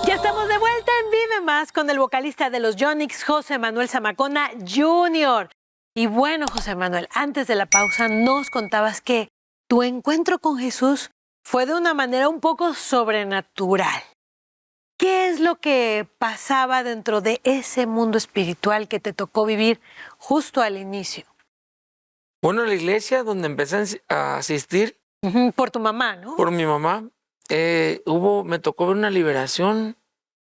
Ya estamos de vuelta en Vive Más con el vocalista de los Yonix, José Manuel Zamacona Jr. Y bueno, José Manuel, antes de la pausa nos contabas que tu encuentro con Jesús fue de una manera un poco sobrenatural. ¿Qué es lo que pasaba dentro de ese mundo espiritual que te tocó vivir justo al inicio? Bueno, la iglesia donde empecé a asistir, Por tu mamá, ¿no? por mi mamá, me tocó ver una liberación,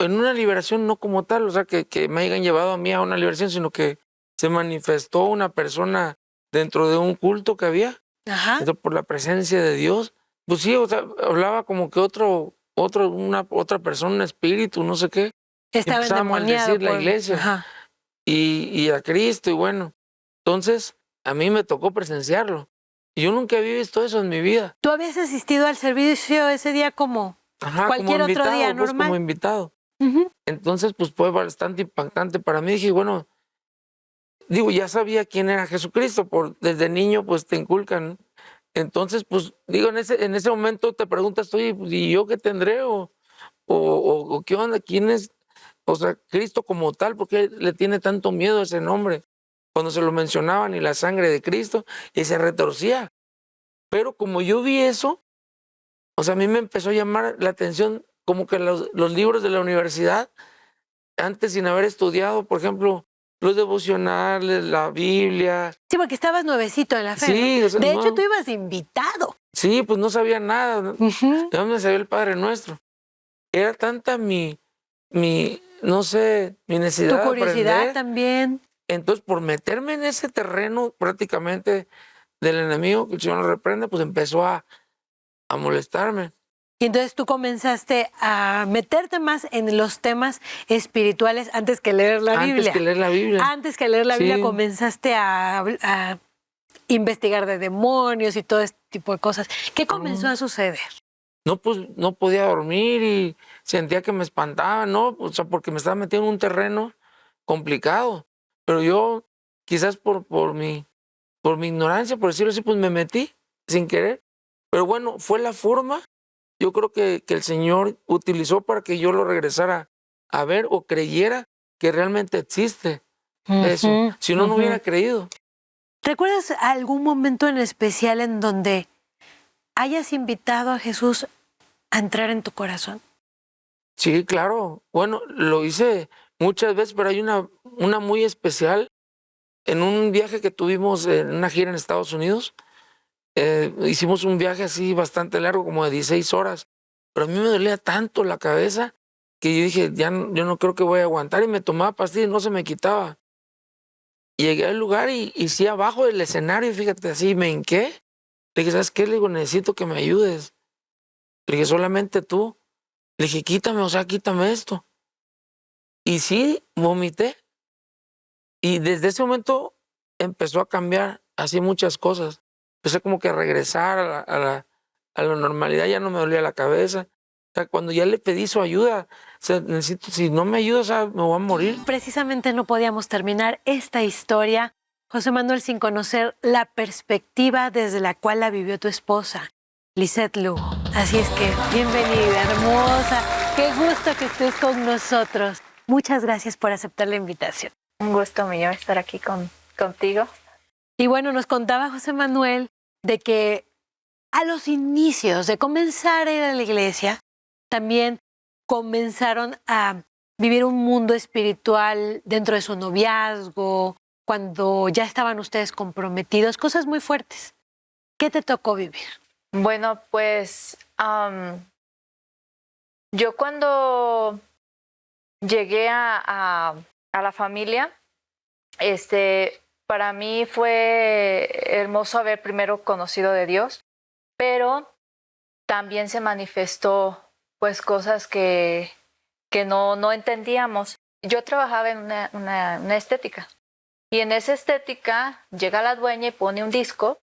en una liberación no como tal, o sea, que me hayan llevado a mí a una liberación, sino que se manifestó una persona dentro de un culto que había, Ajá. por la presencia de Dios. Pues sí, o sea, hablaba como que otra persona, un espíritu, no sé qué. Estaba Empezaba a endemoniado maldecir la iglesia. Ajá. Y a Cristo, y bueno. Entonces, a mí me tocó presenciarlo. Y yo nunca había visto eso en mi vida. ¿Tú habías asistido al servicio ese día como cualquier como otro día invitado, pues, normal? como invitado. Ujú. Entonces, pues fue bastante impactante para mí. Dije, bueno, ya sabía quién era Jesucristo, desde niño pues te inculcan. Entonces, pues digo, en ese momento te preguntas, oye, pues, ¿y yo qué tendré? O ¿qué onda? ¿Quién es? O sea, Cristo como tal, ¿por qué le tiene tanto miedo a ese nombre? Cuando se lo mencionaban y la sangre de Cristo, y se retorcía. Pero como yo vi eso, o sea, a mí me empezó a llamar la atención como que los libros de la universidad, antes sin haber estudiado, por ejemplo, los devocionales, la Biblia. Sí, porque estabas nuevecito en la fe, Sí, ¿no? o sea, De hecho, no. tú ibas de invitado. Sí, pues no sabía nada. ¿No? Ujú. ¿De dónde sabía el Padre Nuestro? Era tanta no sé, mi necesidad Tu de curiosidad aprender. también. Entonces, por meterme en ese terreno prácticamente del enemigo, que el Señor lo reprende, pues empezó a molestarme. Y entonces tú comenzaste a meterte más en los temas espirituales antes que leer la Biblia. Antes que leer la Biblia. Antes que leer la Biblia Sí. comenzaste a investigar de demonios y todo este tipo de cosas. ¿Qué comenzó a suceder? No, pues no podía dormir y sentía que me espantaban, ¿no? O sea, porque me estaba metiendo en un terreno complicado. Pero yo, quizás por mi ignorancia, por decirlo así, pues me metí sin querer. Pero bueno, fue la forma, yo creo que el Señor utilizó para que yo lo regresara a ver o creyera que realmente existe eso. Si no, no hubiera creído. ¿Recuerdas algún momento en especial en donde hayas invitado a Jesús a entrar en tu corazón? Sí, claro. Bueno, lo hice muchas veces, pero hay una muy especial. En un viaje que tuvimos en una gira en Estados Unidos, hicimos un viaje así bastante largo, como de 16 horas, pero a mí me dolía tanto la cabeza que yo dije, yo no creo que voy a aguantar, y me tomaba pastillas y no se me quitaba. Llegué al lugar y sí, abajo del escenario, fíjate, así me hinqué. Le dije, ¿sabes qué? Le digo, necesito que me ayudes. Le dije, solamente tú. Le dije, quítame, o sea, quítame esto. Y sí, vomité. Y desde ese momento empezó a cambiar así muchas cosas. Empecé como que a regresar a la normalidad, ya no me dolía la cabeza. O sea, cuando ya le pedí su ayuda, o sea, si no me ayuda, o sea, me voy a morir. Precisamente no podíamos terminar esta historia, José Manuel, sin conocer la perspectiva desde la cual la vivió tu esposa, Lisette Lugo. Así es que, bienvenida, hermosa. Qué gusto que estés con nosotros. Muchas gracias por aceptar la invitación. Un gusto mío estar aquí contigo. Y bueno, nos contaba José Manuel de que a los inicios de comenzar a ir a la iglesia, también comenzaron a vivir un mundo espiritual dentro de su noviazgo, cuando ya estaban ustedes comprometidos, cosas muy fuertes. ¿Qué te tocó vivir? Bueno, pues yo cuando llegué a la familia, para mí fue hermoso haber primero conocido de Dios, pero también se manifestó pues cosas que no entendíamos. Yo trabajaba en una estética, y en esa estética llega la dueña y pone un disco,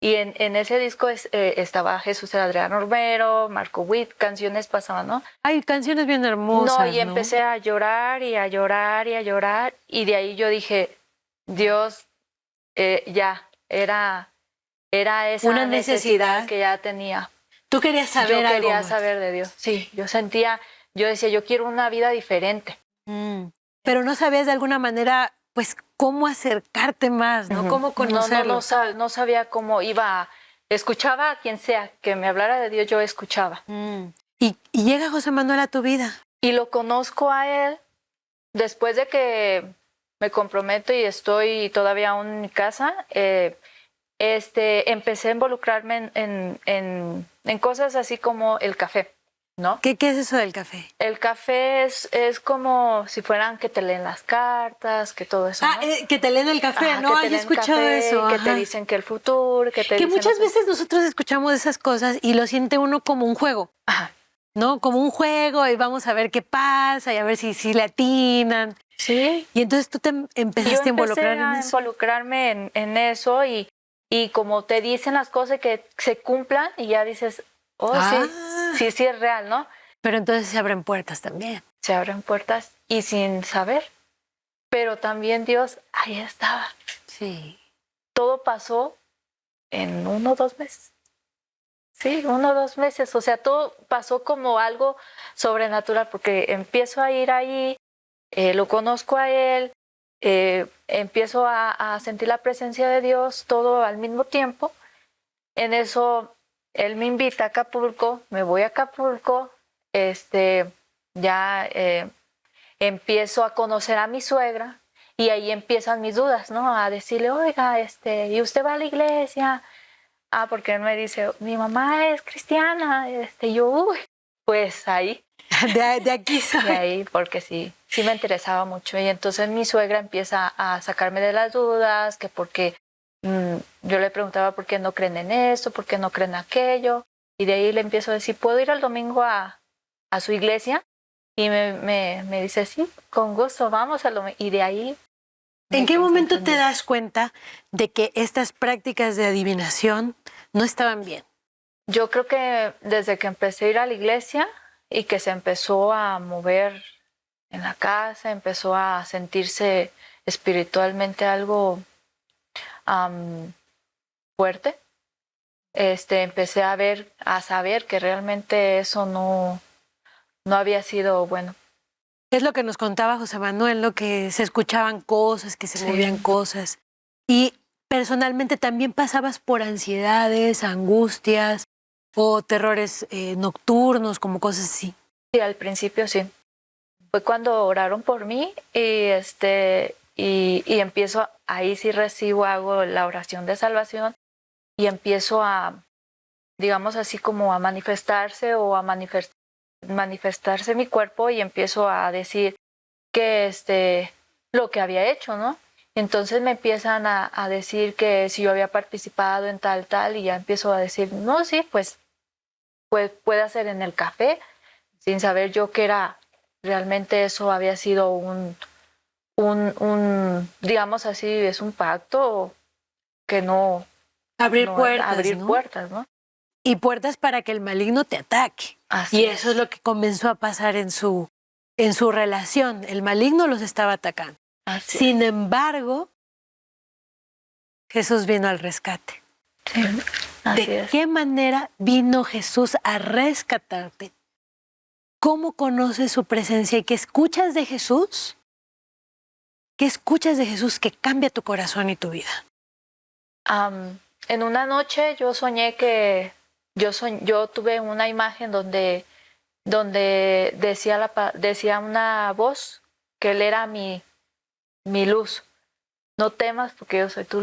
y en ese disco estaba Jesús el Adrián Romero, Marco Witt, canciones pasaban, ¿no? Hay canciones bien hermosas, No, y empecé a llorar y a llorar y a llorar, y de ahí yo dije, Dios, ya, era esa una necesidad que ya tenía. Tú querías saber Yo algo quería más. saber de Dios, sí, yo sentía yo decía, yo quiero una vida diferente. Pero no sabías de alguna manera, pues, cómo acercarte más, ¿no? Cómo conocerlo. No sabía cómo iba. Escuchaba a quien sea que me hablara de Dios, yo escuchaba. Y llega José Manuel a tu vida. Y lo conozco a él después de que me comprometo y estoy todavía aún en mi casa. Empecé a involucrarme en cosas así como el café, ¿no? ¿Qué es eso del café? El café es como si fueran que te leen las cartas, que todo eso, ¿no? Que te leen el café, ¿no? Yo he escuchado eso. Que te dicen que el futuro, que muchas veces nosotros escuchamos esas cosas y lo siente uno como un juego. Ajá. ¿No? Como un juego y vamos a ver qué pasa y a ver si le atinan. Sí. Y entonces tú te empezaste a involucrar en eso. Involucrarme en eso y como te dicen las cosas que se cumplan y ya dices, sí es real, ¿no? Pero entonces se abren puertas también. Se abren puertas y sin saber. Pero también Dios ahí estaba. Sí. Todo pasó en 1 o 2 meses. Sí, 1 o 2 meses. O sea, todo pasó como algo sobrenatural porque empiezo a ir ahí, lo conozco a él, empiezo a sentir la presencia de Dios todo al mismo tiempo. En eso, él me invita a Acapulco, me voy a Acapulco, empiezo a conocer a mi suegra y ahí empiezan mis dudas, ¿no? A decirle, oiga, ¿y usted va a la iglesia? Porque él me dice, mi mamá es cristiana. Yo, pues ahí. De aquí soy. De ahí, porque sí me interesaba mucho. Y entonces mi suegra empieza a sacarme de las dudas, que porque yo le preguntaba por qué no creen en esto, por qué no creen en aquello. Y de ahí le empiezo a decir, ¿puedo ir el domingo a su iglesia? Y me dice, sí, con gusto, vamos al domingo. Y de ahí... ¿En qué momento te das cuenta de que estas prácticas de adivinación no estaban bien? Yo creo que desde que empecé a ir a la iglesia y que se empezó a mover en la casa, empezó a sentirse espiritualmente algo fuerte, empecé a saber que realmente eso no había sido bueno. Es lo que nos contaba José Manuel, ¿no? Que se escuchaban cosas, que se movían cosas. Y personalmente también pasabas por ansiedades, angustias o terrores nocturnos, como cosas así. Sí, al principio sí. Fue cuando oraron por mí y empiezo, ahí sí hago la oración de salvación y empiezo a, digamos así como a manifestarse o a manifestarse mi cuerpo y empiezo a decir que lo que había hecho, ¿no? Entonces me empiezan a decir que si yo había participado en tal y ya empiezo a decir, no, sí, pues puede ser en el café, sin saber yo que era realmente eso había sido un digamos así, es un pacto que no... Abrir puertas, ¿no? Y puertas para que el maligno te ataque. Así eso es lo que comenzó a pasar en su relación. El maligno los estaba atacando. Sin embargo, Jesús vino al rescate. Sí, ¿De qué manera vino Jesús a rescatarte? ¿Cómo conoces su presencia y qué escuchas de Jesús? ¿Qué escuchas de Jesús que cambia tu corazón y tu vida? En una noche yo soñé que yo tuve una imagen donde decía una voz que él era mi luz. No temas porque yo soy tu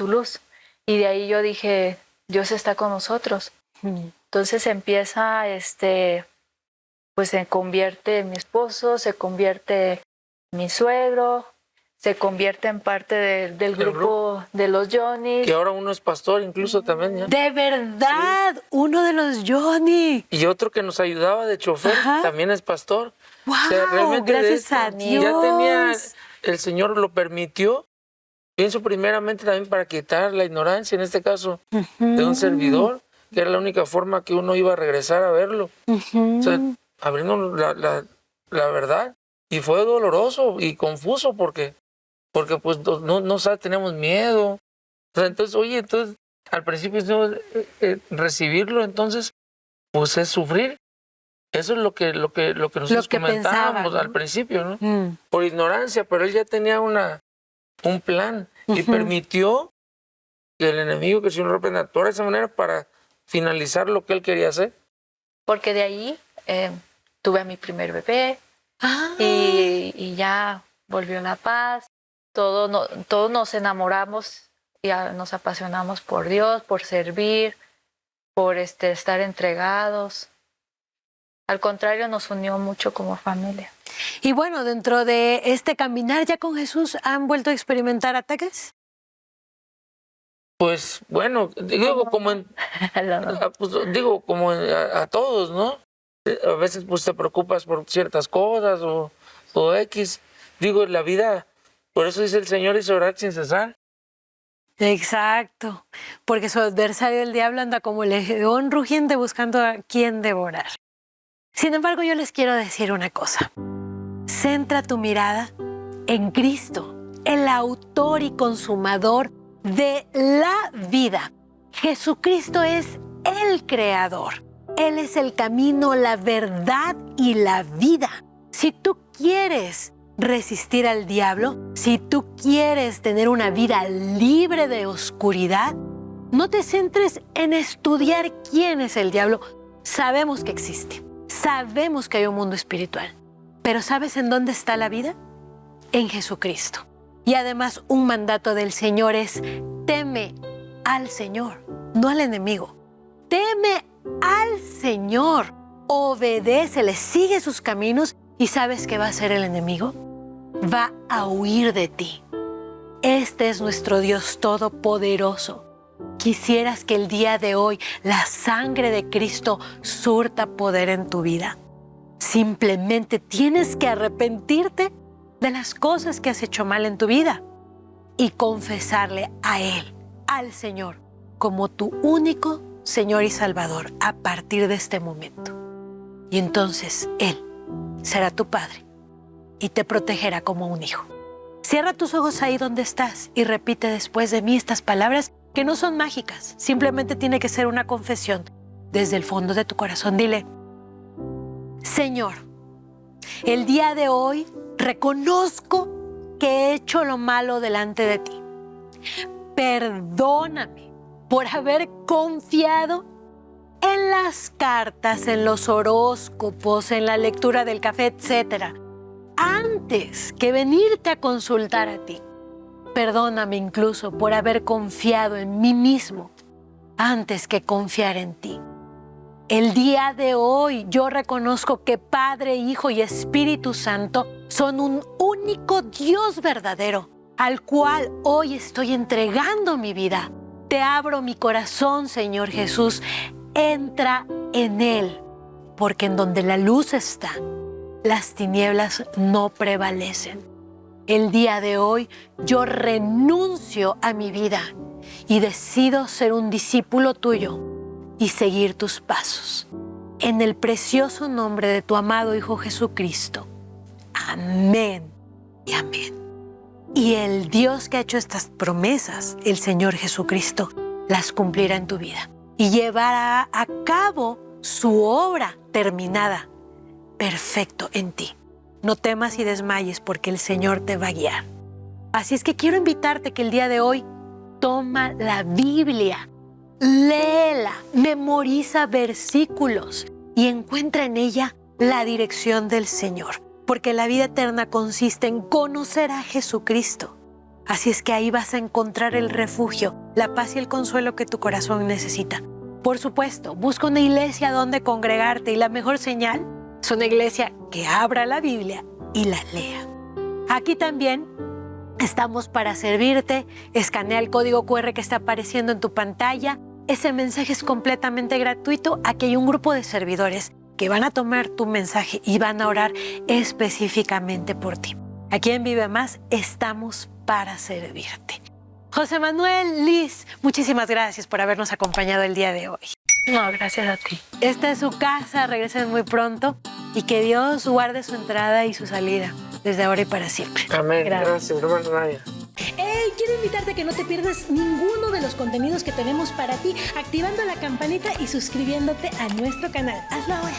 luz. Y de ahí yo dije, Dios está con nosotros. Entonces empieza, pues se convierte en mi esposo, se convierte en mi suegro, se convierte en parte del grupo de los Johnny. Que ahora uno es pastor incluso también, ¿ya? ¡De verdad! Sí. Uno de los Johnny. Y otro que nos ayudaba de chofer también es pastor. ¡Wow! O sea, realmente gracias a Dios. Ya tenía, el Señor lo permitió. Pienso primeramente también para quitar la ignorancia, en este caso, de un servidor, que era la única forma que uno iba a regresar a verlo. O sea, abriendo la verdad. Y fue doloroso y confuso porque pues no tenemos miedo. O sea, entonces, al principio recibirlo, entonces, pues es sufrir. Eso es lo que nosotros que comentábamos pensaban, ¿no? al principio, ¿no? Mm. Por ignorancia, pero él ya tenía un plan y permitió que el enemigo, que el Señor reprenda, actuara de esa manera para finalizar lo que él quería hacer. Porque de ahí tuve a mi primer bebé Ah. y ya volvió la paz. Todos nos enamoramos y nos apasionamos por Dios, por servir, por estar entregados. Al contrario, nos unió mucho como familia. Y bueno, dentro de este caminar ya con Jesús, ¿han vuelto a experimentar ataques? Pues bueno, digo, como a todos, ¿no? A veces pues te preocupas por ciertas cosas o X. Digo, en la vida, por eso dice el Señor, y orar sin cesar. Exacto, porque su adversario el diablo anda como león rugiente buscando a quien devorar. Sin embargo, yo les quiero decir una cosa. Centra tu mirada en Cristo, el autor y consumador de la vida. Jesucristo es el creador. Él es el camino, la verdad y la vida. Si tú quieres resistir al diablo, si tú quieres tener una vida libre de oscuridad, no te centres en estudiar quién es el diablo. Sabemos que existe, sabemos que hay un mundo espiritual, pero ¿sabes en dónde está la vida? En Jesucristo. Y además un mandato del Señor es: teme al Señor, no al enemigo. Teme al Señor, obedécele, sigue sus caminos. ¿Y sabes qué va a hacer el enemigo? Va a huir de ti. Este es nuestro Dios todopoderoso. ¿Quisieras que el día de hoy la sangre de Cristo surta poder en tu vida? Simplemente tienes que arrepentirte de las cosas que has hecho mal en tu vida y confesarle a Él, al Señor, como tu único Señor y Salvador a partir de este momento. Y entonces Él será tu Padre y te protegerá como un hijo. Cierra tus ojos ahí donde estás y repite después de mí estas palabras que no son mágicas. Simplemente tiene que ser una confesión desde el fondo de tu corazón. Dile: Señor, el día de hoy reconozco que he hecho lo malo delante de ti. Perdóname por haber confiado en las cartas, en los horóscopos, en la lectura del café, etc., antes que venirte a consultar a ti. Perdóname incluso por haber confiado en mí mismo antes que confiar en ti. El día de hoy yo reconozco que Padre, Hijo y Espíritu Santo son un único Dios verdadero, al cual hoy estoy entregando mi vida. Te abro mi corazón, Señor Jesús. Entra en él, porque en donde la luz está, las tinieblas no prevalecen. El día de hoy yo renuncio a mi vida y decido ser un discípulo tuyo y seguir tus pasos. En el precioso nombre de tu amado Hijo Jesucristo. Amén y amén. Y el Dios que ha hecho estas promesas, el Señor Jesucristo, las cumplirá en tu vida y llevará a cabo su obra terminada, perfecto en ti. No temas y desmayes, porque el Señor te va a guiar. Así es que quiero invitarte que el día de hoy toma la Biblia, léela, memoriza versículos y encuentra en ella la dirección del Señor, porque la vida eterna consiste en conocer a Jesucristo. Así es que ahí vas a encontrar el refugio, la paz y el consuelo que tu corazón necesita. Por supuesto, busca una iglesia donde congregarte, y la mejor señal es una iglesia que abra la Biblia y la lea. Aquí también estamos para servirte. Escanea el código QR que está apareciendo en tu pantalla. Ese mensaje es completamente gratuito. Aquí hay un grupo de servidores que van a tomar tu mensaje y van a orar específicamente por ti. Aquí en Vive Más estamos para servirte. José Manuel, Liz, muchísimas gracias por habernos acompañado el día de hoy. No, gracias a ti. Esta es su casa, regresen muy pronto y que Dios guarde su entrada y su salida desde ahora y para siempre. Amén. Gracias, hermano Nadia. Quiero invitarte a que no te pierdas ninguno de los contenidos que tenemos para ti, activando la campanita y suscribiéndote a nuestro canal. Hazlo ahora.